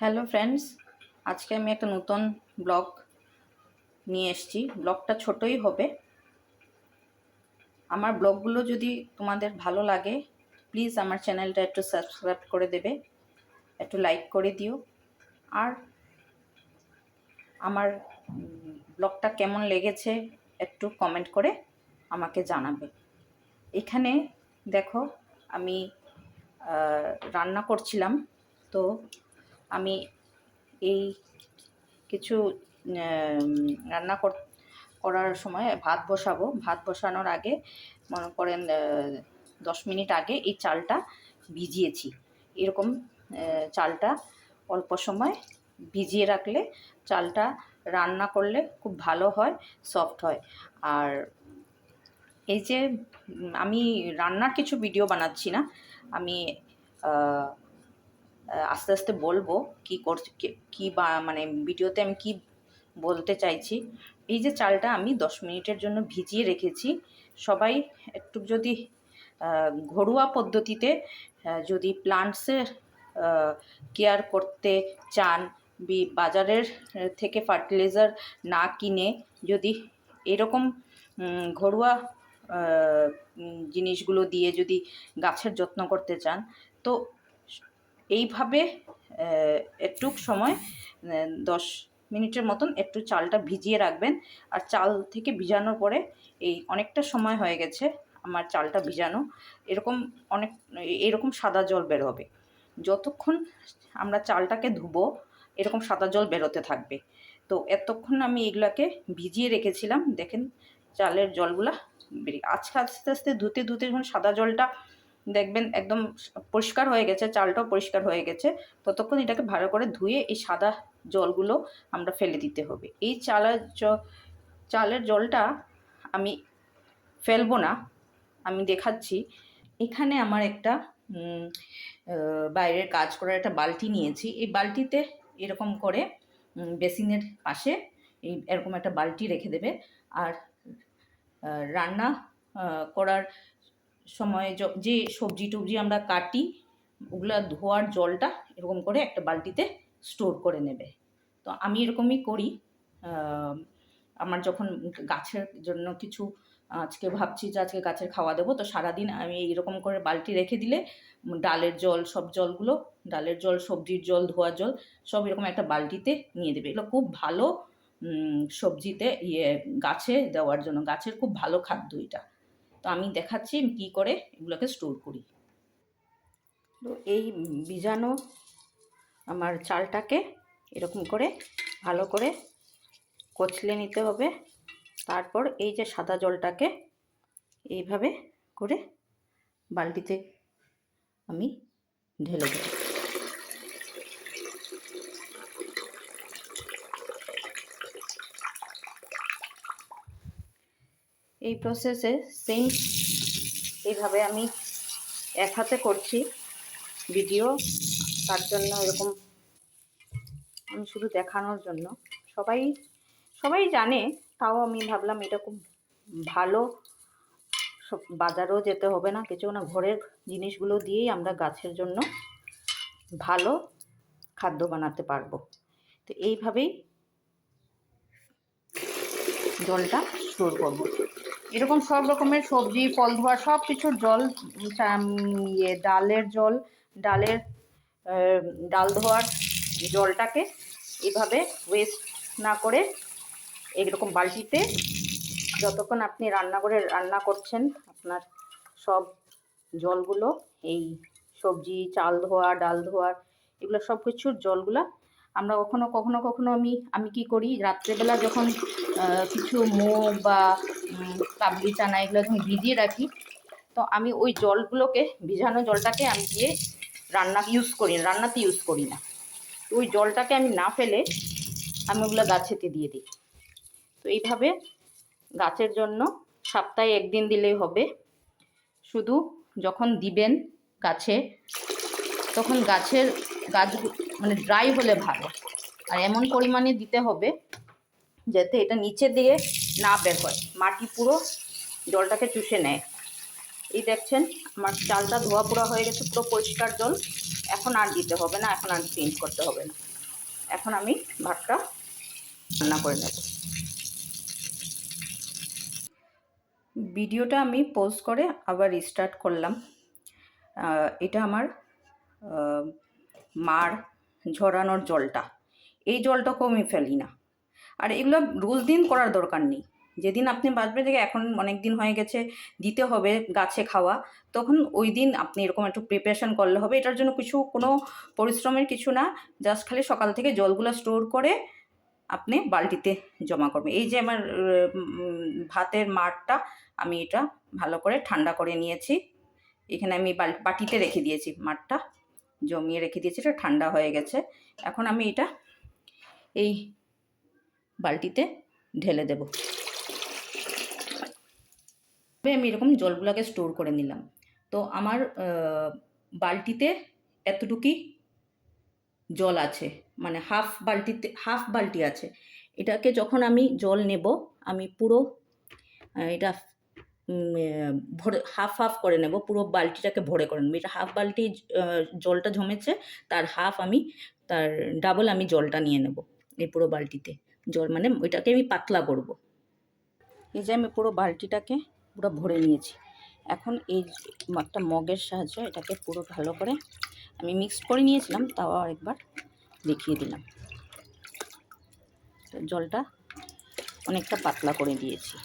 Hello friends, আজকে আমি একটা নতুন ব্লগ নিয়ে এসেছি। ব্লগটা ছোটই হবে। আমার ব্লগগুলো যদি তোমাদের ভালো লাগে, প্লিজ আমার চ্যানেলটা একটু সাবস্ক্রাইব করে দেবে, একটু লাইক করে দিও। আর আমার ব্লগটা কেমন লেগেছে একটু কমেন্ট করে আমাকে জানাবে। এখানে দেখো, আমি রান্না করছিলাম। তো আমি এই কিছু রান্না করার সময় ভাত বসাবো। ভাত বসানোর আগে মনে করেন 10 মিনিট আগে এই চালটা ভিজিয়েছি। এরকম চালটা অল্প সময় ভিজিয়ে রাখলে চালটা রান্না করলে খুব ভালো হয়, সফট হয়। আর এই যে আমি রান্নার কিছু ভিডিও বানাচ্ছি না, আমি আস্তে আস্তে বলবো কি করছি, কি বা মানে ভিডিওতে আমি কি বলতে চাইছি। এই যে চালটা আমি 10 মিনিটের জন্য ভিজিয়ে রেখেছি। সবাই একটু যদি ঘরোয়া পদ্ধতিতে যদি প্লান্টসের কেয়ার করতে চান, বাজারের থেকে ফার্টিলাইজার না কিনে যদি এরকম ঘরোয়া জিনিসগুলো দিয়ে যদি গাছের যত্ন করতে চান, তো এইভাবে একটু সময় 10 মিনিটের মতন একটু চালটা ভিজিয়ে রাখবেন। আর চাল থেকে ভিজানোর পরে এই অনেকটা সময় হয়ে গেছে আমার চালটা ভিজানো, এরকম সাদা জল বের হবে। যতক্ষণ আমরা চালটাকে ধুবো এরকম সাদা জল বেরোতে থাকবে। তো এতক্ষণ আমি এগুলাকে ভিজিয়ে রেখেছিলাম। দেখেন চালের জলগুলা আজকে আস্তে আস্তে ধুতে ধুতে যখন সাদা জলটা দেখবেন একদম পরিষ্কার হয়ে গেছে, চালটাও পরিষ্কার হয়ে গেছে, ততক্ষণ এটাকে ভালো করে ধুয়ে এই সাদা জলগুলো আমরা ফেলে দিতে হবে। এই চালের জলটা আমি ফেলবো না, আমি দেখাচ্ছি। এখানে আমার একটা বাইরের কাজ করার একটা বালতি নিয়েছি। এই বালতিতে এরকম করে বেসিনের পাশে এরকম একটা বালতি রেখে দেবে। আর রান্না করার সময় যে সবজি টবজি আমরা কাটি ওগুলা ধোয়ার জলটা এরকম করে একটা বালতিতে স্টোর করে নেবে। তো আমি এরকমই করি। আমার যখন গাছের জন্য কিছু আজকে ভাবছি যে আজকে গাছের খাওয়া দেবো, তো সারাদিন আমি এইরকম করে বালতি রেখে দিলে ডালের জল, সব জলগুলো, ডালের জল, সবজির জল, ধোয়ার জল সব এরকম একটা বালতিতে নিয়ে দেবে। এগুলো খুব ভালো সবজিতে গাছে দেওয়ার জন্য, গাছের খুব ভালো খাদ্য এটা। তো আমি দেখাচ্ছি আমি কী করে এগুলোকে স্টোর করি। তো এই ভিজানো আমার চালটাকে এরকম করে ভালো করে কচলে নিতে হবে। তারপর এই যে সাদা জলটাকে এইভাবে করে বালতিতে আমি ঢেলে দেব। এই প্রসেসে সেম এইভাবে আমি এক হাতে করছি ভিডিও, তার জন্য এরকম আমি শুধু দেখানোর জন্য। সবাই জানে, তাও আমি ভাবলাম এটা খুব ভালো, সব বাজারেও যেতে হবে না কিছু না, ঘরের জিনিসগুলো দিয়েই আমরা গাছের জন্য ভালো খাদ্য বানাতে পারবো। তো এইভাবেই জলটা স্টোর করব। এরকম সব রকমের সবজি, ফল ধোয়া সব কিছুর জল, ডালের জল, ডাল ধোয়ার জলটাকে এইভাবে ওয়েস্ট না করে এইরকম বালতিতে, যতক্ষণ আপনি রান্নাঘরে রান্না করছেন আপনার সব জলগুলো, এই সবজি, চাল ধোয়া, ডাল ধোয়ার, এগুলো সব কিছুর জলগুলা আমরা কখনো আমি কি করি, রাত্রেবেলা যখন কিছু মুগ বা কাবলি চানা এগুলো যখন ভিজিয়ে রাখি, তো আমি ওই জলগুলোকে, ভিজানো জলটাকে আমি দিয়ে রান্নাতে ইউজ করি না। ওই জলটাকে আমি না ফেলে আমি ওগুলো গাছেতে দিয়ে দিই। তো এইভাবে গাছের জন্য সপ্তাহে একদিন দিলেই হবে। শুধু যখন দিবেন গাছে, তখন গাছ মানে ড্রাই হলে ভালো, আর এমন পরিমাণে দিতে হবে যাতে এটা নিচে দিয়ে না বের হয়, মাটি পুরো জলটাকে চুষে নেয়। এই দেখছেন আমার চালটা ধোয়া পোড়া হয়ে গেছে, পুরো পরিষ্কার জল। এখন আর দিতে হবে না, এখন আর চেঞ্জ করতে হবে না। এখন আমি ভাতটা রান্না করে নেব। ভিডিওটা আমি পজ করে আবার রিস্টার্ট করলাম। এটা আমার মার ঝরানোর জলটা, এই জলটাকেও আমি ফেলি না। আর এগুলো রোজ দিন করার দরকার নেই। যেদিন আপনি বাঁচবেন যে এখন অনেক দিন হয়ে গেছে দিতে হবে গাছে খাওয়া, তখন ওই দিন আপনি এরকম একটু প্রিপারেশন করলে হবে। এটার জন্য কোনো পরিশ্রমের কিছু না, জাস্ট খালি সকাল থেকে জলগুলো স্টোর করে আপনি বালতিতে জমা করবেন। এই যে আমার ভাতের মাড়টা, আমি এটা ভালো করে ঠান্ডা করে নিয়েছি। এখানে আমি বাটিতে রেখে দিয়েছি, মাড়টা জমিয়ে রেখে দিয়েছি, এটা ঠান্ডা হয়ে গেছে। এখন আমি এটা এই বালতিতে ঢেলে দেব। আমি এরকম জলগুলোকে স্টোর করে নিলাম। তো আমার বালতিতে এতটুকুই জল আছে, মানে হাফ বালতি আছে। এটাকে যখন আমি জল নেব, আমি পুরো এটা ভরে হাফ করে নেব, পুরো বালতিটাকে ভরে করে নেব। এটা হাফ বালতি জলটা জমেছে, তার তার ডাবল আমি জলটা নিয়ে নেব এই পুরো বালতিতে। জল মানে ওইটাকে আমি পাতলা করব। এই যে আমি পুরো বালতিটাকে পুরো ভরে নিয়েছি। এখন এই একটা মগের সাহায্যে এটাকে পুরো ভালো করে আমি মিক্সড করে নিয়েছিলাম, তাও আরেকবার দেখিয়ে দিলাম। তো জলটা অনেকটা পাতলা করে দিয়েছি।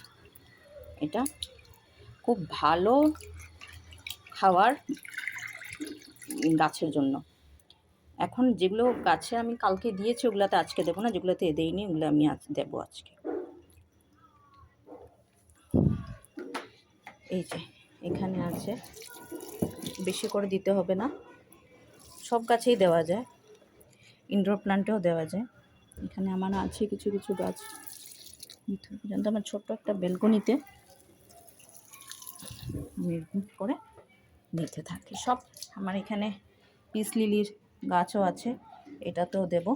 এটা খুব ভালো খাওয়ার গাছের জন্য। এখন যেগুলো গাছে আমি কালকে দিয়েছি ওগুলোতে আজকে দেবো না, যেগুলোতে দেইনি ওগুলো আমি আজ দেবো আজকে। এই যে এখানে আছে, বেশি করে দিতে হবে না, সব গাছেই দেওয়া যায়, ইনডোর প্ল্যান্টেও দেওয়া যায়। এখানে আমার আছে কিছু কিছু গাছ, পর্যন্ত আমার ছোট্ট একটা বেলকনিতে আমি এরকম করে দিতে থাকি। সব আমার এখানে পিস লিলির গাছও আছে, এটাতেও দেব,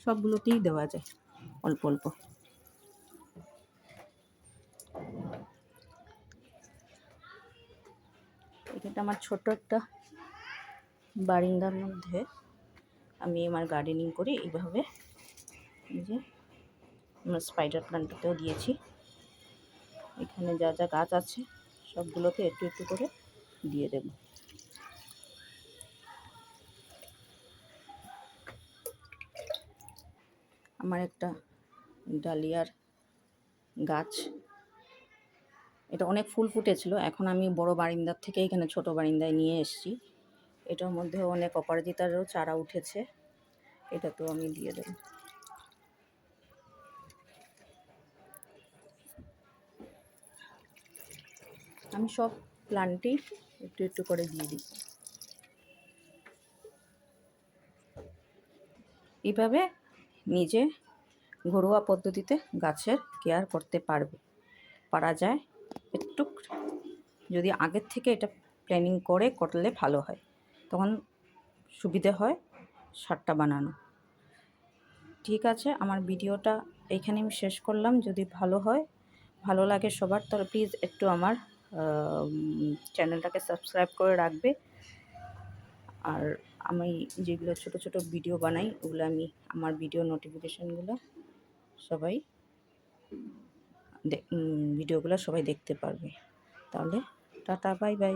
সবগুলোতেই দেওয়া যায় অল্প অল্প। এটা আমার ছোট্ট একটা বারিন্দার মধ্যে আমি আমার গার্ডেনিং করি এইভাবে। এই যে আমার স্পাইডার প্ল্যান্টটাতেও দিয়েছি। এখানে যা যা গাছ আছে সবগুলোকে একটু একটু করে দিয়ে দেব। আমার একটা ডালিয়ার গাছ, এটা অনেক ফুল ফুটেছিল, এখন আমি বড় বারিন্দার থেকে এখানে ছোট বারিন্দায় নিয়ে এসেছি। এটার মধ্যে অনেক অপরাজিতারও চারা উঠেছে, এটা তো আমি দিয়ে দেব। আমি সব প্ল্যান্টই একটু একটু করে দিয়ে দিই। এইভাবে নিজে ঘরোয়া পদ্ধতিতে গাছের কেয়ার করতে পারা যায়। একটু যদি আগের থেকে এটা প্ল্যানিং করলে ভালো হয়, তখন সুবিধে হয় সারটা বানানো। ঠিক আছে, আমার ভিডিওটা এইখানে আমি শেষ করলাম। যদি ভালো লাগে সবার, তাহলে প্লিজ একটু আমার চ্যানেলটাকে সাবস্ক্রাইব করে রাখবে। আর আমি যেগুলো ছোট ছোট ভিডিও বানাই ওগুলো আমার ভিডিও নোটিফিকেশানগুলো ভিডিওগুলো সবাই দেখতে পারবে। তাহলে টাটা, বাই বাই।